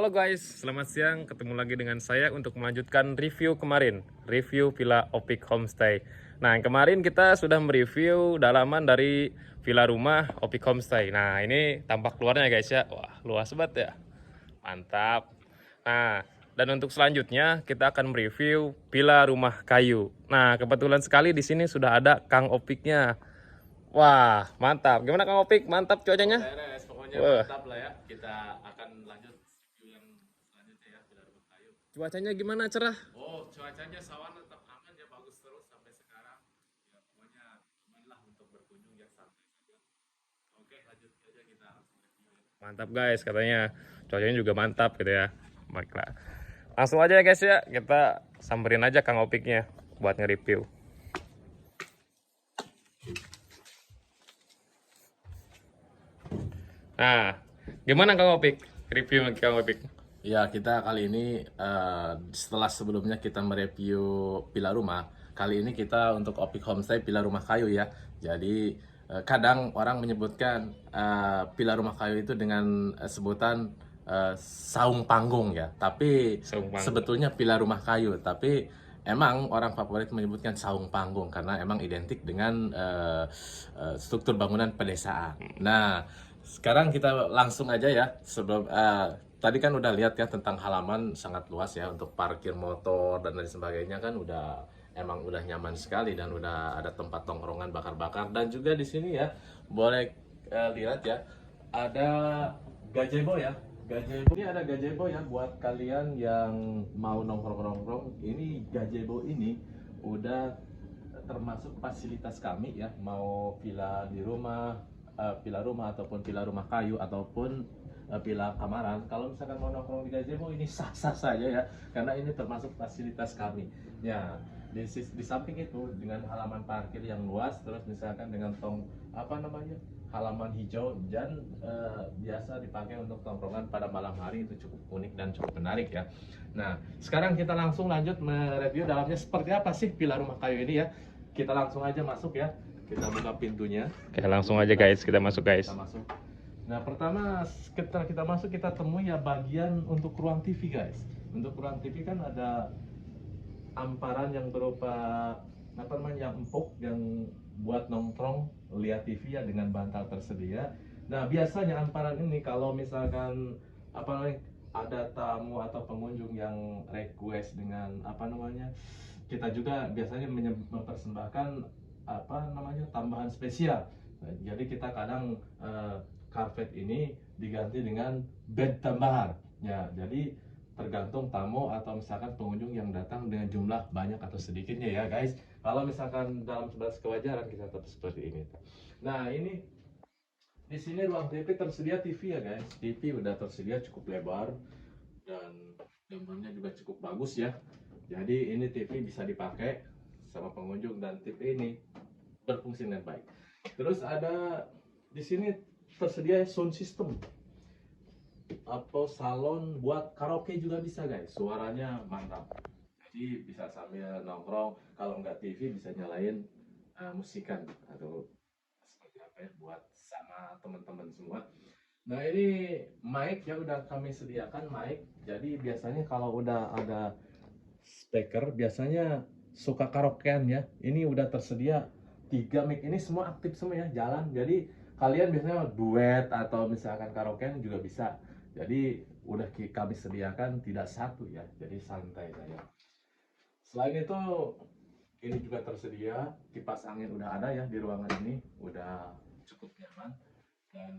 Halo guys, selamat siang. Ketemu lagi dengan saya untuk melanjutkan review kemarin, review Villa Opik Homestay. Nah, yang kemarin kita sudah mereview dalaman dari villa rumah Opik Homestay. Nah, ini tampak luarnya guys ya. Wah, luas banget ya. Mantap. Nah, dan untuk selanjutnya kita akan mereview villa rumah kayu. Nah, kebetulan sekali di sini sudah ada Kang Opiknya. Wah, mantap. Gimana Kang Opik? Mantap cuacanya? Beres, pokoknya Wah. mantap lah ya. Kita akan lanjut review yang selanjutnya ya, Pilar Rumah Kayu. Cuacanya gimana? Cerah? Oh, cuacanya sawan tetap aman ya, bagus terus sampai sekarang. Ya, pokoknya aman lah untuk berkunjung ya, santai saja. Oke, lanjut aja kita langsung review ya. Mantap guys, katanya cuacanya juga mantap gitu ya. Baiklah, langsung aja ya guys ya, kita samperin aja Kang Opiknya buat nge-review. Nah, gimana Kang Opik? Review Kang Opik. Ya, kita kali ini setelah sebelumnya kita mereview Pilar Rumah, kali ini kita untuk Opik Homestay Pilar Rumah Kayu ya. Jadi kadang orang menyebutkan Pilar Rumah Kayu itu dengan sebutan saung panggung ya. Tapi Saung panggung. sebetulnya Pilar Rumah Kayu, tapi emang orang favorit menyebutkan saung panggung karena emang identik dengan struktur bangunan pedesaan. Nah, sekarang kita langsung aja ya sebelum tadi kan udah lihat ya tentang halaman sangat luas ya untuk parkir motor dan lain sebagainya kan emang udah nyaman sekali dan udah ada tempat tongkrongan bakar-bakar dan juga di sini ya boleh lihat ya ada gazebo ya. Gazebo ini ada gazebo ya buat kalian yang mau nongkrong-nongkrong. Ini gazebo ini udah termasuk fasilitas kami ya, mau villa rumah ataupun villa rumah kayu ataupun villa kamaran. Kalau misalkan mau nongkrong di gazebo ini sah-sah saja ya, karena ini termasuk fasilitas kami. Ya, di samping itu dengan halaman parkir yang luas, terus misalkan dengan halaman hijau dan biasa dipakai untuk tongkrongan pada malam hari, itu cukup unik dan cukup menarik ya. Nah, sekarang kita langsung lanjut mereview dalamnya seperti apa sih villa rumah kayu ini ya. Kita langsung aja masuk ya. Kita buka pintunya. Oke, langsung aja guys, kita masuk guys. Kita masuk. Nah, pertama ketika kita masuk kita temui ya bagian untuk ruang TV guys. Untuk ruang TV kan ada amparan yang berupa yang empuk yang buat nongkrong lihat TV ya dengan bantal tersedia. Nah, biasanya amparan ini kalau misalkan ada tamu atau pengunjung yang request dengan kita juga biasanya mempersembahkan tambahan spesial. Nah, jadi kita kadang karpet ini diganti dengan bed tambahan. Ya, jadi tergantung tamu atau misalkan pengunjung yang datang dengan jumlah banyak atau sedikitnya ya guys. Kalau misalkan dalam sebatas kewajaran kita tetap seperti ini. Nah, ini di sini ruang TV tersedia TV ya guys. TV udah tersedia cukup lebar dan gambarnya juga cukup bagus ya. Jadi ini TV bisa dipakai sama pengunjung dan TV ini berfungsi dengan baik. Terus ada di sini tersedia sound system atau salon buat karaoke juga bisa guys, suaranya mantap. Jadi bisa sambil nongkrong, kalau nggak TV bisa nyalain musikan atau seperti apa ya buat sama teman-teman semua. Nah, ini mic ya udah kami sediakan mic. Jadi biasanya kalau udah ada speaker biasanya suka karaokean ya. Ini udah tersedia 3 mic ini semua aktif semua ya jalan. Jadi kalian biasanya duet atau misalkan karaokean juga bisa. Jadi udah kami sediakan tidak satu ya. Jadi santai saja. Selain itu ini juga tersedia kipas angin udah ada ya di ruangan ini, udah cukup nyaman dan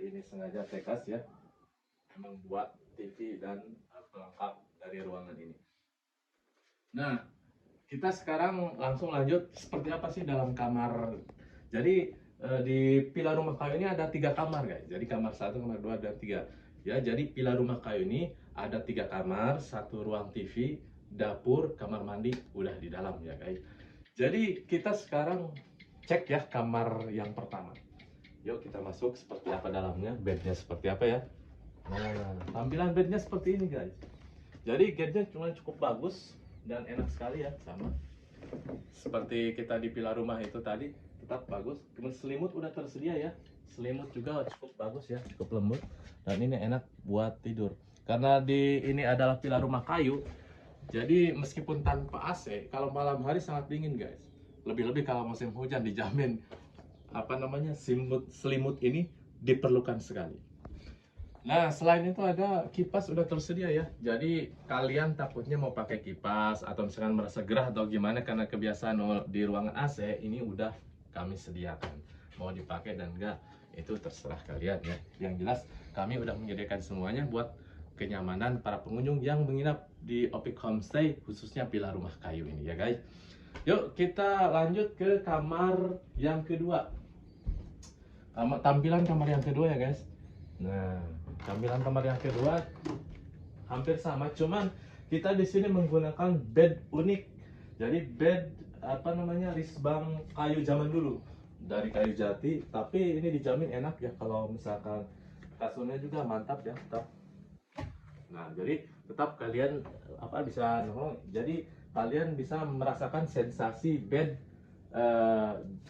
ini sengaja tekas ya. Emang buat TV dan pelengkap dari ruangan ini. Nah, kita sekarang langsung lanjut seperti apa sih dalam kamar. Jadi di Villa Rumah Kayu ini ada 3 kamar guys. Jadi kamar 1, kamar 2 dan 3. Ya, jadi Villa Rumah Kayu ini ada 3 kamar, 1 ruang TV, dapur, kamar mandi udah di dalam ya guys. Jadi kita sekarang cek ya kamar yang pertama. Yuk kita masuk seperti apa dalamnya, bednya seperti apa ya. Nah, tampilan bednya seperti ini guys. Jadi bednya cuma cukup bagus dan enak sekali ya, sama seperti kita di Villa Rumah itu tadi, tetap bagus. Kemudian selimut udah tersedia ya. selimut juga cukup bagus ya, cukup lembut, dan ini enak buat tidur. Karena ini adalah villa rumah kayu, jadi meskipun tanpa AC, kalau malam hari sangat dingin guys. Lebih-lebih kalau musim hujan dijamin selimut ini diperlukan sekali. Nah, selain itu ada kipas udah tersedia ya. Jadi kalian takutnya mau pakai kipas atau misalkan merasa gerah atau gimana karena kebiasaan di ruangan AC, ini udah kami sediakan. Mau dipakai dan enggak, itu terserah kalian ya. Yang jelas kami udah menyediakan semuanya buat kenyamanan para pengunjung yang menginap di Opik Homestay, khususnya villa rumah kayu ini ya guys. Yuk kita lanjut ke kamar yang kedua. Tampilan kamar yang kedua ya guys. Nah, tampilan kamar yang kedua hampir sama, cuman kita di sini menggunakan bed unik. Jadi bed risbang kayu zaman dulu dari kayu jati, tapi ini dijamin enak ya kalau misalkan kasurnya juga mantap ya, tetap. Nah, jadi tetap kalian bisa nongkrong. Jadi kalian bisa merasakan sensasi bed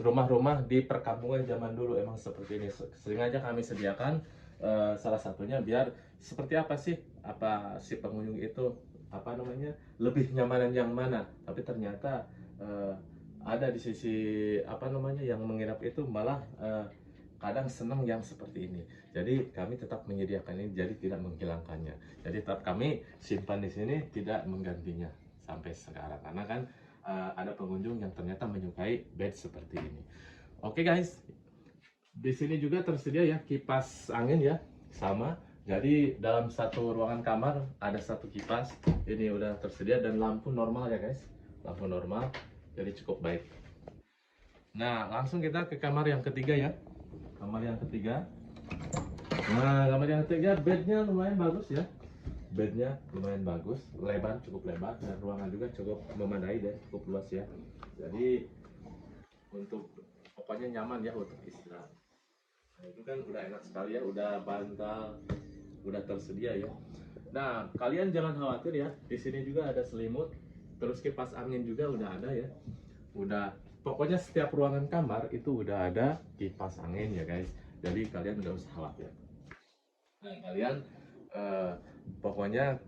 rumah-rumah di perkampungan zaman dulu emang seperti ini. Sering aja kami sediakan salah satunya biar seperti apa si pengunjung itu lebih nyamanan yang mana. Tapi ternyata ada di sisi yang menginap itu malah kadang senang yang seperti ini. Jadi kami tetap menyediakan ini, jadi tidak menghilangkannya. Jadi tetap kami simpan di sini, tidak menggantinya sampai sekarang. Karena kan ada pengunjung yang ternyata menyukai bed seperti ini. Oke guys, di sini juga tersedia ya kipas angin ya, sama. Jadi dalam satu ruangan kamar ada satu kipas, ini udah tersedia, dan lampu normal ya guys, lampu normal, jadi cukup baik. Nah, langsung kita ke kamar yang ketiga ya. Kamar yang ketiga. Nah, kamar yang ketiga bednya lumayan bagus ya. Bednya lumayan bagus, lebar, cukup lebar, dan ruangan juga cukup memadai dan cukup luas ya. Jadi untuk pokoknya nyaman ya untuk istirahat. Nah, itu kan udah enak sekali ya, udah bantal, udah tersedia ya. Nah, kalian jangan khawatir ya, di sini juga ada selimut, terus kipas angin juga udah ada ya. Udah, pokoknya setiap ruangan kamar itu udah ada kipas angin ya guys. Jadi kalian nggak usah khawatir. Nah, kalian pokoknya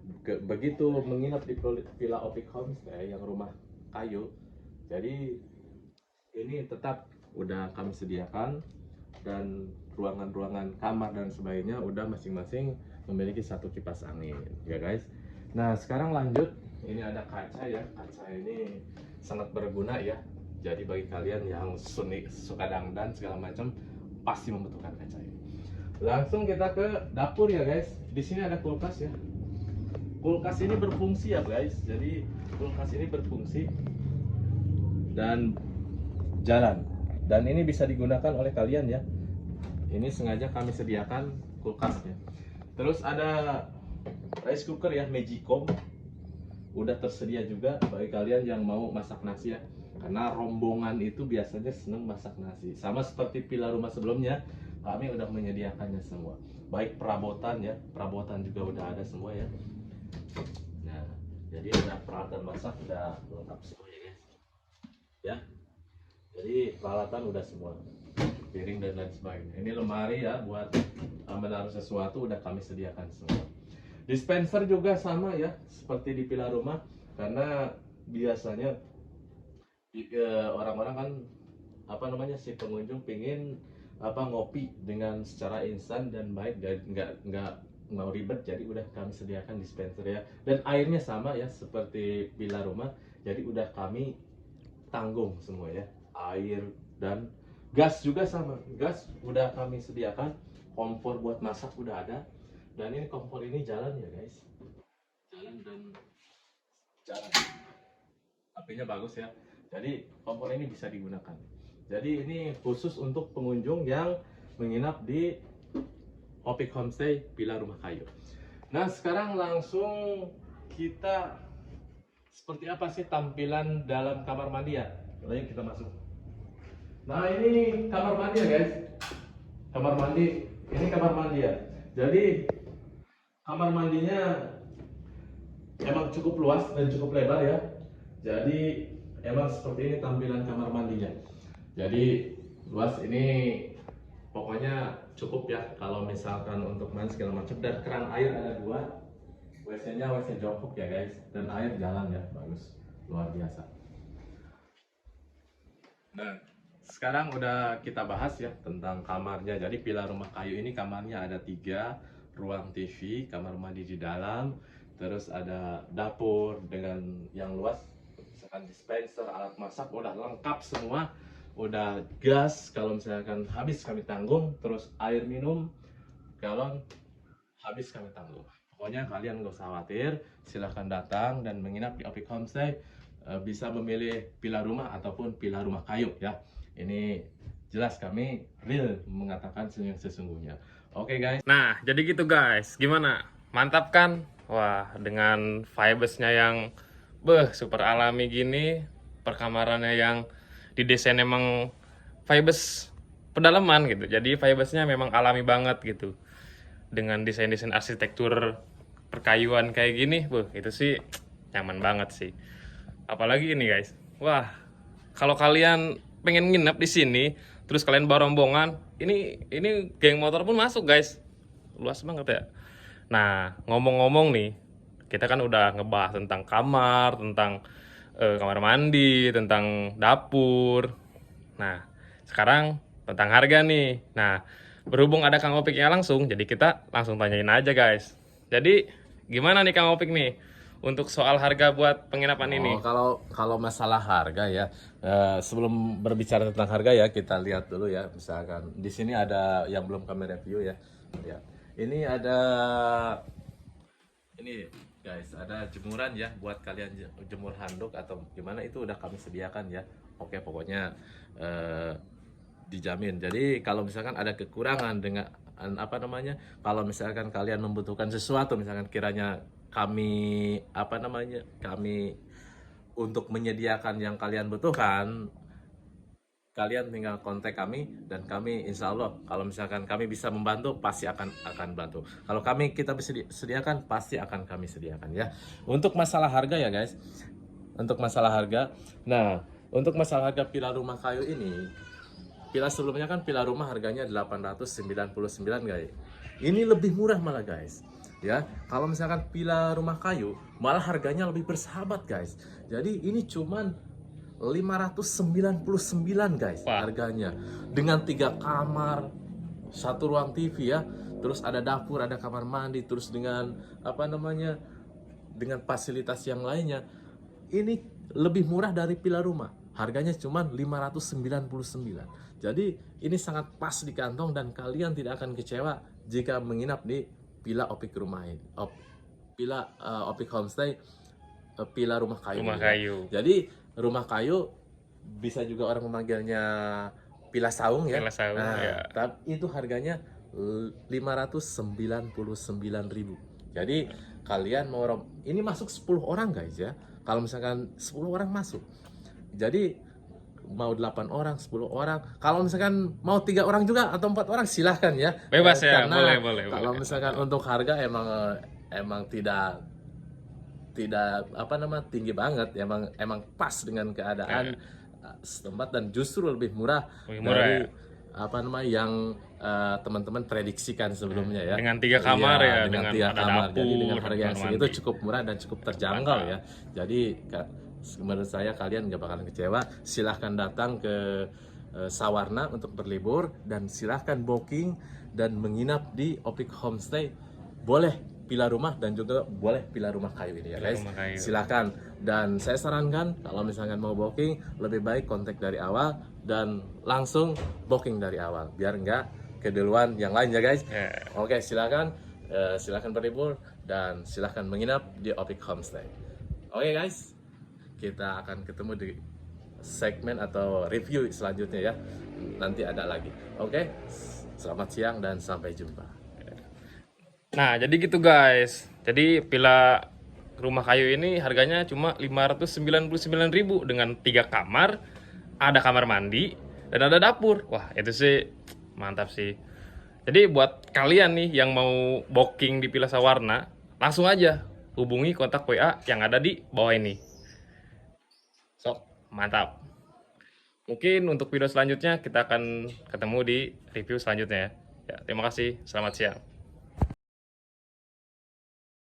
begitu menginap di Villa Opik Homestay yang rumah kayu, jadi ini tetap udah kami sediakan, dan ruangan-ruangan kamar dan sebagainya udah masing-masing memiliki satu kipas angin ya guys. Nah, sekarang lanjut, ini ada kaca ya. Kaca ini sangat berguna ya. Jadi bagi kalian yang suka dangdan segala macam pasti membutuhkan kaca ini. Langsung kita ke dapur ya guys. Di sini ada kulkas ya. Kulkas ini berfungsi ya guys. Jadi kulkas ini berfungsi dan jalan. Dan ini bisa digunakan oleh kalian ya. Ini sengaja kami sediakan kulkasnya. Terus ada rice cooker ya, Magicom. Udah tersedia juga bagi kalian yang mau masak nasi ya. Karena rombongan itu biasanya senang masak nasi. Sama seperti villa rumah sebelumnya, kami udah menyediakannya semua. Baik perabotan ya, perabotan juga udah ada semua ya. Nah, jadi udah peralatan masak udah lengkap semuanya guys. Ya. Jadi peralatan udah semua, piring dan lain sebagainya. Ini lemari ya buat menaruh sesuatu udah kami sediakan semua. Dispenser juga sama ya seperti di villa rumah, karena biasanya orang-orang kan si pengunjung pingin ngopi dengan secara instan dan baik, nggak mau ribet, jadi udah kami sediakan dispenser ya. Dan airnya sama ya seperti villa rumah, jadi udah kami tanggung semua ya. Air dan gas juga sama, gas udah kami sediakan, kompor buat masak udah ada, dan ini kompor ini jalan ya guys, jalan dan jalan, apinya bagus ya, jadi kompor ini bisa digunakan. Jadi ini khusus untuk pengunjung yang menginap di Opik Homestay Villa Rumah Kayu. Nah, sekarang langsung kita seperti apa sih tampilan dalam kamar mandi ya. Lalu kita masuk. Nah, ini kamar mandi ya guys. Kamar mandi, ini kamar mandi ya. Jadi kamar mandinya emang cukup luas dan cukup lebar ya. Jadi emang seperti ini tampilan kamar mandinya. Jadi luas, ini pokoknya cukup ya kalau misalkan untuk main segala macam. Dan keran air ada 2, WC-nya WC jongkok ya guys, dan air jalan ya, bagus, luar biasa. Nah, sekarang udah kita bahas ya tentang kamarnya. Jadi villa rumah kayu ini kamarnya ada 3, ruang TV, kamar mandi di dalam, terus ada dapur dengan yang luas, misalkan dispenser, alat masak udah lengkap semua, udah gas kalau misalkan habis kami tanggung, terus air minum galon habis kami tanggung. Pokoknya kalian gak usah khawatir, silahkan datang dan menginap di Opik Homestay. Bisa memilih villa rumah ataupun villa rumah kayu ya. Ini jelas kami real mengatakan yang sesungguhnya. Oke guys. Nah, jadi gitu guys. Gimana? Mantap kan? Wah, dengan vibes-nya yang super alami gini, perkamarannya yang didesain emang vibes pedalaman gitu. Jadi vibes-nya memang alami banget gitu. Dengan desain-desain arsitektur perkayuan kayak gini, itu sih nyaman banget sih. Apalagi ini guys, wah, kalau kalian pengen nginep di sini, terus kalian bawa rombongan, ini geng motor pun masuk guys, luas banget ya. Nah, ngomong-ngomong nih, kita kan udah ngebahas tentang kamar, tentang kamar mandi, tentang dapur. Nah, sekarang tentang harga nih. Nah, berhubung ada Kang Opiknya langsung, jadi kita langsung tanyain aja guys. Jadi gimana nih Kang Opik nih untuk soal harga buat penginapan ini? Kalau masalah harga ya, sebelum berbicara tentang harga ya, kita lihat dulu ya. Misalkan di sini ada yang belum kami review ya. Ya, ini ada ini guys, ada jemuran ya buat kalian jemur handuk atau gimana, itu udah kami sediakan ya. Oke, pokoknya dijamin. Jadi kalau misalkan ada kekurangan dengan apa namanya, kalau misalkan kalian membutuhkan sesuatu, misalkan kiranya kami apa namanya, kami untuk menyediakan yang kalian butuhkan, kalian tinggal kontak kami dan kami insya Allah kalau misalkan kami bisa membantu pasti akan bantu. Kalau kita bisa sediakan pasti akan kami sediakan ya. Untuk masalah harga ya guys, untuk masalah harga, nah untuk masalah harga villa rumah kayu ini, villa sebelumnya kan villa rumah harganya 899 guys. Ini lebih murah malah guys. Ya, kalau misalkan villa rumah kayu malah harganya lebih bersahabat guys. Jadi ini cuman 599 guys. Wah, harganya. Dengan 3 kamar, 1 ruang TV ya. Terus ada dapur, ada kamar mandi, terus dengan apa namanya? Dengan fasilitas yang lainnya. Ini lebih murah dari villa rumah. Harganya cuma 599. Jadi ini sangat pas di kantong dan kalian tidak akan kecewa jika menginap di villa Opik rumah ini. Villa Opik Homestay, villa rumah kayu. Rumah kayu. Jadi rumah kayu bisa juga orang memanggilnya villa saung ya. Villa saung, nah, ya. Tapi itu harganya 599.000. Jadi kalian mau ini masuk 10 orang guys ya. Kalau misalkan 10 orang masuk, jadi mau 8 orang, 10 orang. Kalau misalkan mau 3 orang juga atau 4 orang silahkan ya. Bebas ya, karena boleh. Kalau misalkan untuk harga emang tidak apa namanya tinggi banget, emang pas dengan keadaan setempat dan justru lebih murah dari ya? apa namanya yang teman-teman prediksikan sebelumnya ya. Dengan 3 kamar ya, dengan 3 kamar. Jadi dengan harga yang segitu cukup murah dan cukup terjangkau ya. Jadi menurut saya kalian gak bakalan kecewa. Silahkan datang ke Sawarna untuk berlibur dan silahkan booking dan menginap di Opik Homestay. Boleh villa rumah dan juga boleh villa rumah kayu ini ya guys. Silahkan, dan saya sarankan kalau misalkan mau booking lebih baik kontak dari awal dan langsung booking dari awal biar enggak keduluan yang lain ya guys. Oke, silahkan berlibur dan silahkan menginap di Opik Homestay. Oke guys, kita akan ketemu di segmen atau review selanjutnya ya. Nanti ada lagi. Oke, selamat siang dan sampai jumpa. Nah, jadi gitu guys. Jadi villa rumah kayu ini harganya cuma 599.000 dengan 3 kamar, ada kamar mandi, dan ada dapur. Wah, itu sih mantap sih. Jadi buat kalian nih yang mau booking di Villa Sawarna, langsung aja hubungi kontak WA yang ada di bawah ini. Sok, mantap. Mungkin untuk video selanjutnya kita akan ketemu di review selanjutnya ya. Ya, terima kasih. Selamat siang.